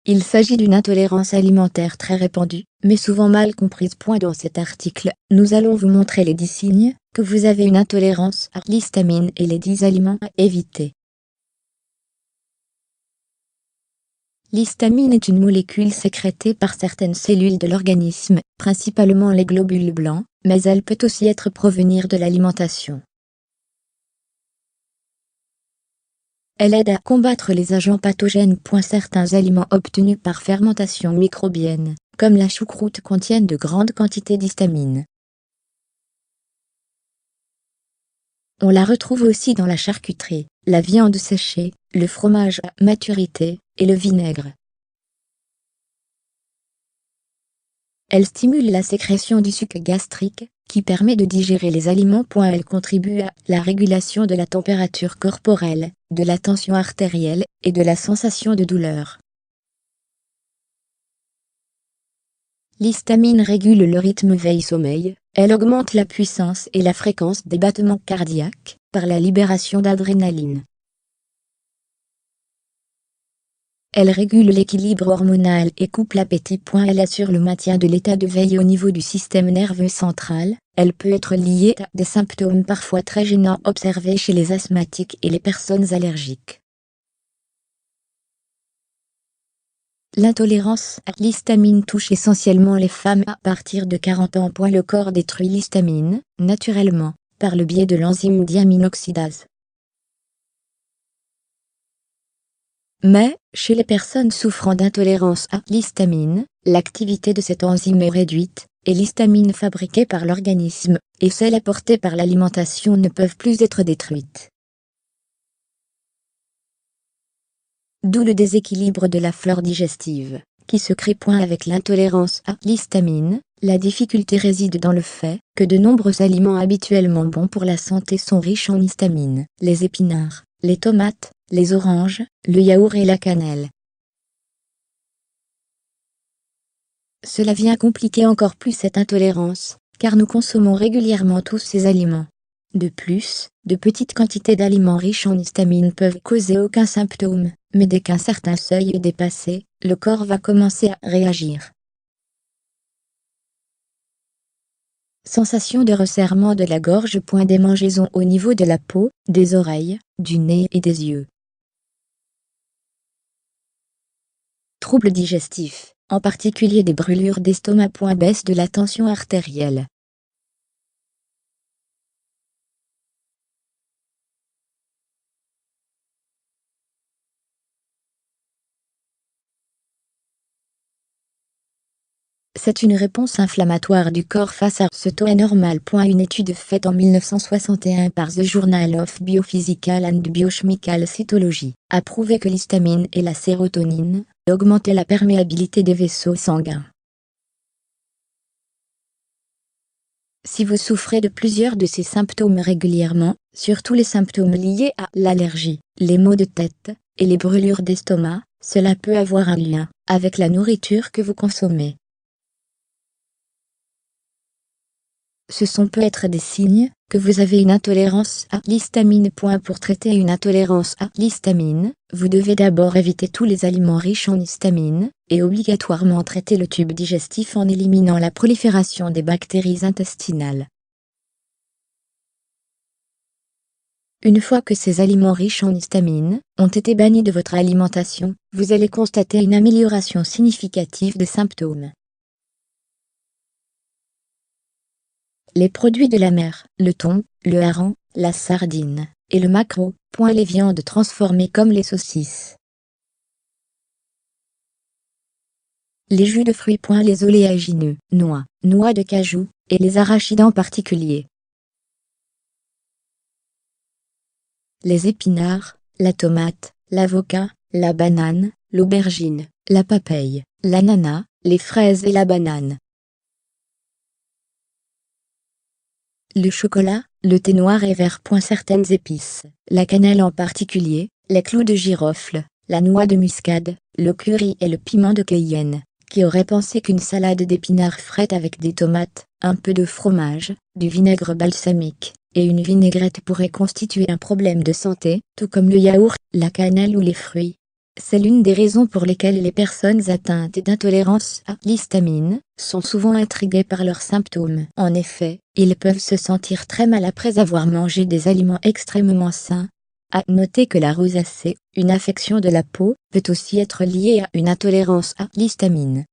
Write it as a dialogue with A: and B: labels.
A: Il s'agit d'une intolérance alimentaire très répandue, mais souvent mal comprise. Dans cet article, nous allons vous montrer les 10 signes que vous avez une intolérance à l'histamine et les 10 aliments à éviter. L'histamine est une molécule sécrétée par certaines cellules de l'organisme, principalement les globules blancs, mais elle peut aussi être provenir de l'alimentation. Elle aide à combattre les agents pathogènes. Certains aliments obtenus par fermentation microbienne, comme la choucroute, contiennent de grandes quantités d'histamine. On la retrouve aussi dans la charcuterie, la viande séchée, le fromage à maturité et le vinaigre. Elle stimule la sécrétion du suc gastrique, qui permet de digérer les aliments. Elle contribue à la régulation de la température corporelle, de la tension artérielle et de la sensation de douleur. L'histamine régule le rythme veille-sommeil, elle augmente la puissance et la fréquence des battements cardiaques, par la libération d'adrénaline. Elle régule l'équilibre hormonal et coupe l'appétit. Elle assure le maintien de l'état de veille au niveau du système nerveux central. Elle peut être liée à des symptômes parfois très gênants observés chez les asthmatiques et les personnes allergiques. L'intolérance à l'histamine touche essentiellement les femmes à partir de 40 ans. Le corps détruit l'histamine, naturellement, par le biais de l'enzyme diaminoxydase. Mais, chez les personnes souffrant d'intolérance à l'histamine, l'activité de cette enzyme est réduite, et l'histamine fabriquée par l'organisme, et celle apportée par l'alimentation ne peuvent plus être détruites. D'où le déséquilibre de la flore digestive, qui se crée. Avec l'intolérance à l'histamine, la difficulté réside dans le fait que de nombreux aliments habituellement bons pour la santé sont riches en histamine, les épinards, les tomates, les oranges, le yaourt et la cannelle. Cela vient compliquer encore plus cette intolérance, car nous consommons régulièrement tous ces aliments. De plus, de petites quantités d'aliments riches en histamine peuvent causer aucun symptôme, mais dès qu'un certain seuil est dépassé, le corps va commencer à réagir. Sensation de resserrement de la gorge. Des mangeaisons au niveau de la peau, des oreilles, du nez et des yeux. Troubles digestifs, en particulier des brûlures d'estomac. Baisse de la tension artérielle. C'est une réponse inflammatoire du corps face à ce taux anormal. Une étude faite en 1961 par The Journal of Biophysical and Biochemical Cytology a prouvé que l'histamine et la sérotonine augmentaient la perméabilité des vaisseaux sanguins. Si vous souffrez de plusieurs de ces symptômes régulièrement, surtout les symptômes liés à l'allergie, les maux de tête et les brûlures d'estomac, cela peut avoir un lien avec la nourriture que vous consommez. Ce peut être des signes que vous avez une intolérance à l'histamine. Pour traiter une intolérance à l'histamine, vous devez d'abord éviter tous les aliments riches en histamine, et obligatoirement traiter le tube digestif en éliminant la prolifération des bactéries intestinales. Une fois que ces aliments riches en histamine ont été bannis de votre alimentation, vous allez constater une amélioration significative des symptômes. Les produits de la mer, le thon, le hareng, la sardine, et le maquereau. Les viandes transformées comme les saucisses. Les jus de fruits. Les oléagineux, noix de cajou, et les arachides en particulier. Les épinards, la tomate, l'avocat, la banane, l'aubergine, la papaye, l'ananas, les fraises et la banane. Le chocolat, le thé noir et vert. Certaines épices, la cannelle en particulier, les clous de girofle, la noix de muscade, le curry et le piment de Cayenne. Qui aurait pensé qu'une salade d'épinards frais avec des tomates, un peu de fromage, du vinaigre balsamique et une vinaigrette pourrait constituer un problème de santé, tout comme le yaourt, la cannelle ou les fruits. C'est l'une des raisons pour lesquelles les personnes atteintes d'intolérance à l'histamine sont souvent intriguées par leurs symptômes. En effet, ils peuvent se sentir très mal après avoir mangé des aliments extrêmement sains. À noter que la rosacée, une affection de la peau, peut aussi être liée à une intolérance à l'histamine.